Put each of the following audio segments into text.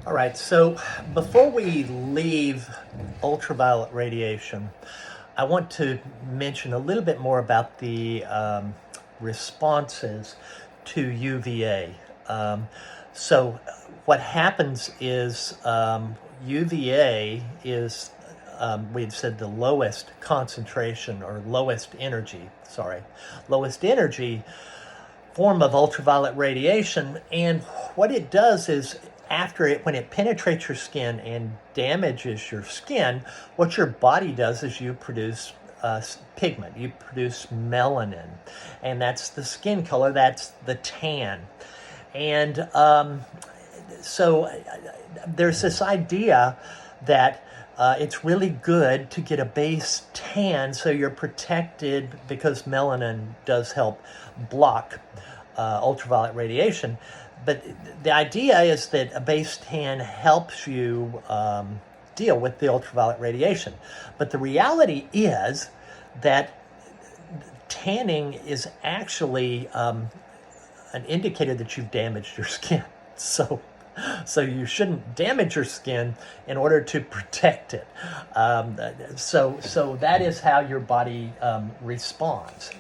All right, so before we leave ultraviolet radiation, I want to mention a little bit more about the responses to UVA. So, what happens is UVA is, we've said, the lowest concentration or lowest energy form of ultraviolet radiation. And what it does is, when it penetrates your skin and damages your skin, what your body does is you produce pigment, you produce melanin, and that's the skin color, that's the tan. And so there's this idea that it's really good to get a base tan so you're protected, because melanin does help block ultraviolet radiation. But the idea is that a base tan helps you deal with the ultraviolet radiation. But the reality is that tanning is actually an indicator that you've damaged your skin. So you shouldn't damage your skin in order to protect it. So that is how your body responds.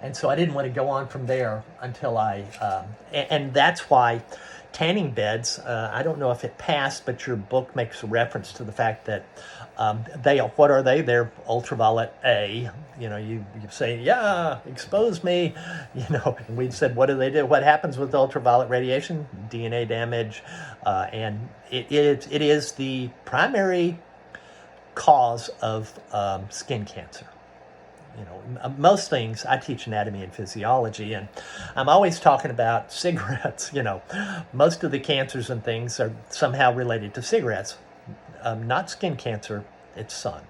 And so I didn't want to go on from there until and that's why tanning beds, I don't know if it passed, but your book makes a reference to the fact that what are they? They're ultraviolet A. You say, yeah, expose me, and we said, what do they do? What happens with ultraviolet radiation? DNA damage, and it is the primary cause of skin cancer. Most things, I teach anatomy and physiology, and I'm always talking about cigarettes. Most of the cancers and things are somehow related to cigarettes. Not skin cancer, it's sun.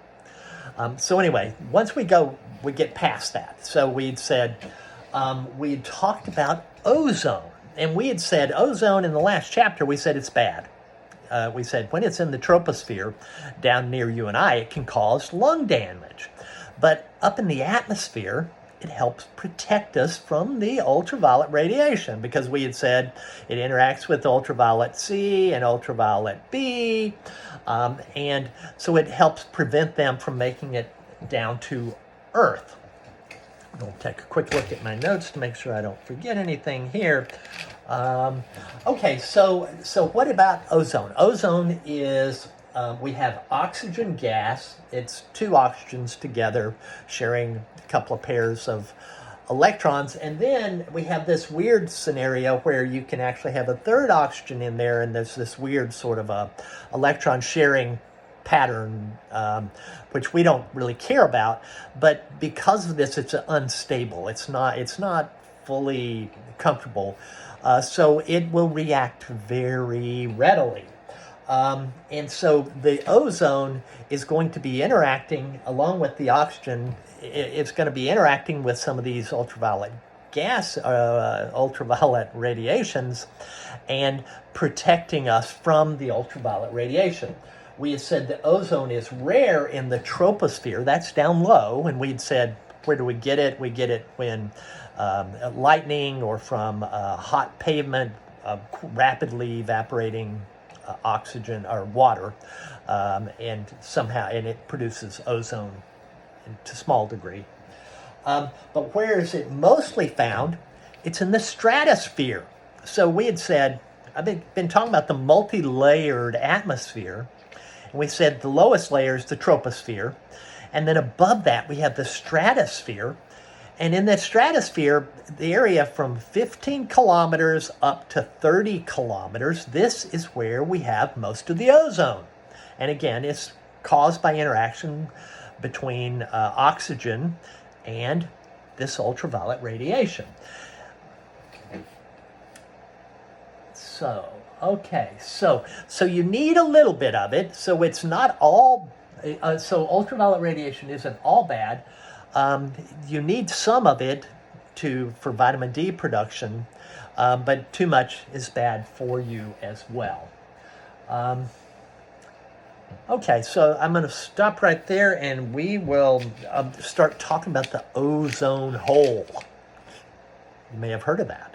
So anyway, once we get past that. So we'd said, we had talked about ozone, and we had said ozone in the last chapter, we said it's bad. We said when it's in the troposphere down near you and I, it can cause lung damage. But up in the atmosphere, it helps protect us from the ultraviolet radiation, because we had said it interacts with ultraviolet C and ultraviolet B, and so it helps prevent them from making it down to Earth. I'll take a quick look at my notes to make sure I don't forget anything here. Okay, so what about ozone? Ozone is... we have oxygen gas. It's two oxygens together sharing a couple of pairs of electrons. And then we have this weird scenario where you can actually have a third oxygen in there, and there's this weird sort of a electron sharing pattern, which we don't really care about. But because of this, it's unstable. It's not fully comfortable. So it will react very readily. And so the ozone is going to be interacting along with the oxygen. It's going to be interacting with some of these ultraviolet radiations, and protecting us from the ultraviolet radiation. We had said that ozone is rare in the troposphere. That's down low. And we'd said, where do we get it? We get it when lightning, or from hot pavement, rapidly evaporating oxygen or water, and it produces ozone to a small degree. But where is it mostly found? It's in the stratosphere. So we had said, I've been talking about the multi-layered atmosphere, and we said the lowest layer is the troposphere, and then above that we have the stratosphere. And in the stratosphere, the area from 15 kilometers up to 30 kilometers, this is where we have most of the ozone. And again, it's caused by interaction between oxygen and this ultraviolet radiation. So you need a little bit of it. So it's not all, so ultraviolet radiation isn't all bad. You need some of it for vitamin D production, but too much is bad for you as well. Okay, so I'm going to stop right there, and we will start talking about the ozone hole. You may have heard of that.